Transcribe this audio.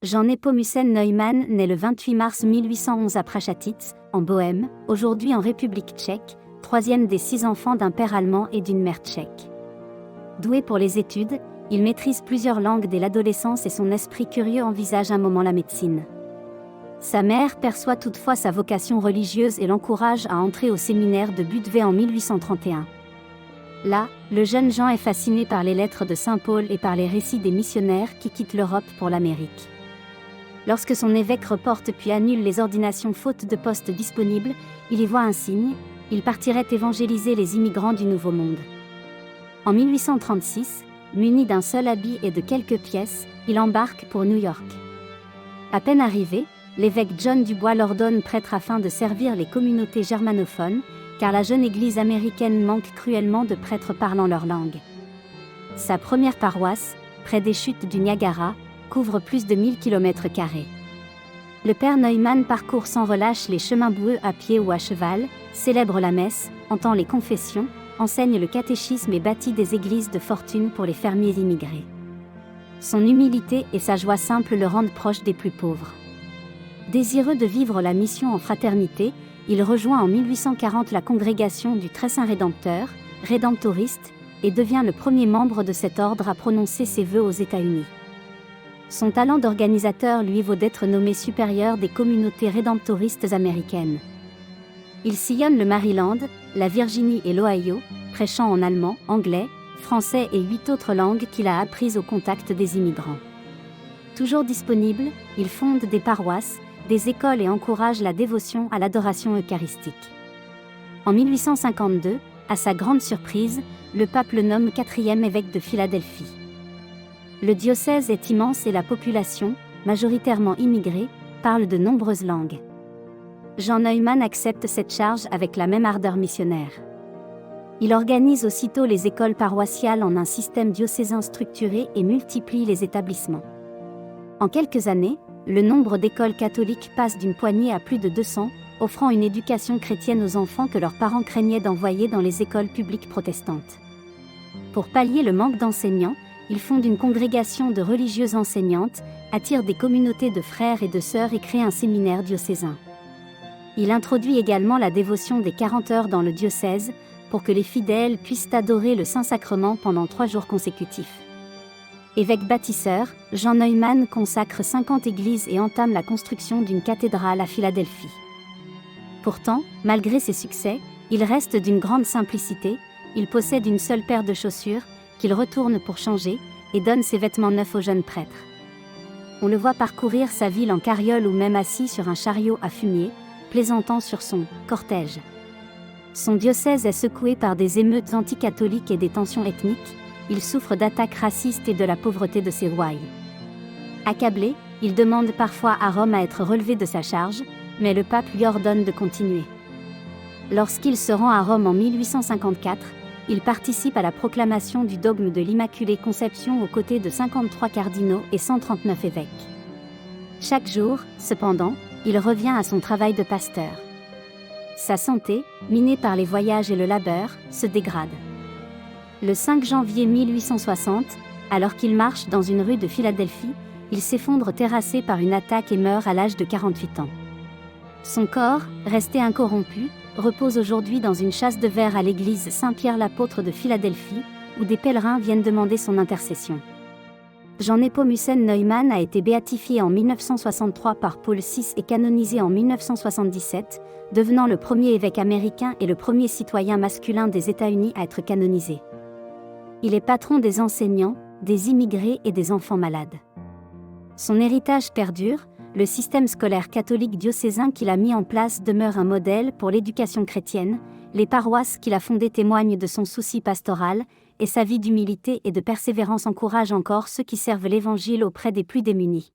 Jean Nepomucen Neumann naît le 28 mars 1811 à Prachatitz, en Bohême, aujourd'hui en République tchèque, troisième des 6 enfants d'un père allemand et d'une mère tchèque. Doué pour les études, il maîtrise plusieurs langues dès l'adolescence et son esprit curieux envisage un moment la médecine. Sa mère perçoit toutefois sa vocation religieuse et l'encourage à entrer au séminaire de Budva en 1831. Là, le jeune Jean est fasciné par les lettres de Saint Paul et par les récits des missionnaires qui quittent l'Europe pour l'Amérique. Lorsque son évêque reporte puis annule les ordinations faute de postes disponibles, il y voit un signe, il partirait évangéliser les immigrants du Nouveau Monde. En 1836, muni d'un seul habit et de quelques pièces, il embarque pour New York. À peine arrivé, l'évêque John Dubois l'ordonne prêtre afin de servir les communautés germanophones, car la jeune église américaine manque cruellement de prêtres parlant leur langue. Sa première paroisse, près des chutes du Niagara, couvre plus de 1000 km². Le père Neumann parcourt sans relâche les chemins boueux à pied ou à cheval, célèbre la messe, entend les confessions, enseigne le catéchisme et bâtit des églises de fortune pour les fermiers immigrés. Son humilité et sa joie simple le rendent proche des plus pauvres. Désireux de vivre la mission en fraternité, il rejoint en 1840 la congrégation du Très Saint Rédempteur, rédemptoriste, et devient le premier membre de cet ordre à prononcer ses vœux aux États-Unis. Son talent d'organisateur lui vaut d'être nommé supérieur des communautés rédemptoristes américaines. Il sillonne le Maryland, la Virginie et l'Ohio, prêchant en allemand, anglais, français et 8 autres langues qu'il a apprises au contact des immigrants. Toujours disponible, il fonde des paroisses, des écoles et encourage la dévotion à l'adoration eucharistique. En 1852, à sa grande surprise, le pape le nomme 4e évêque de Philadelphie. Le diocèse est immense et la population, majoritairement immigrée, parle de nombreuses langues. Jean Neumann accepte cette charge avec la même ardeur missionnaire. Il organise aussitôt les écoles paroissiales en un système diocésain structuré et multiplie les établissements. En quelques années, le nombre d'écoles catholiques passe d'une poignée à plus de 200, offrant une éducation chrétienne aux enfants que leurs parents craignaient d'envoyer dans les écoles publiques protestantes. Pour pallier le manque d'enseignants, il fonde une congrégation de religieuses enseignantes, attire des communautés de frères et de sœurs et crée un séminaire diocésain. Il introduit également la dévotion des 40 heures dans le diocèse, pour que les fidèles puissent adorer le Saint-Sacrement pendant 3 jours consécutifs. Évêque bâtisseur, Jean Neumann consacre 50 églises et entame la construction d'une cathédrale à Philadelphie. Pourtant, malgré ses succès, il reste d'une grande simplicité, il possède une seule paire de chaussures, qu'il retourne pour changer, et donne ses vêtements neufs au jeune prêtre. On le voit parcourir sa ville en carriole ou même assis sur un chariot à fumier, plaisantant sur son cortège. Son diocèse est secoué par des émeutes anticatholiques et des tensions ethniques, il souffre d'attaques racistes et de la pauvreté de ses ouailles. Accablé, il demande parfois à Rome à être relevé de sa charge, mais le pape lui ordonne de continuer. Lorsqu'il se rend à Rome en 1854, il participe à la proclamation du dogme de l'Immaculée Conception aux côtés de 53 cardinaux et 139 évêques. Chaque jour, cependant, il revient à son travail de pasteur. Sa santé, minée par les voyages et le labeur, se dégrade. Le 5 janvier 1860, alors qu'il marche dans une rue de Philadelphie, il s'effondre terrassé par une attaque et meurt à l'âge de 48 ans. Son corps, resté incorrompu, repose aujourd'hui dans une châsse de verre à l'église Saint-Pierre l'Apôtre de Philadelphie, où des pèlerins viennent demander son intercession. Jean Nepomucen Neumann a été béatifié en 1963 par Paul VI et canonisé en 1977, devenant le premier évêque américain et le premier citoyen masculin des États-Unis à être canonisé. Il est patron des enseignants, des immigrés et des enfants malades. Son héritage perdure, le système scolaire catholique diocésain qu'il a mis en place demeure un modèle pour l'éducation chrétienne, les paroisses qu'il a fondées témoignent de son souci pastoral, et sa vie d'humilité et de persévérance encourage encore ceux qui servent l'Évangile auprès des plus démunis.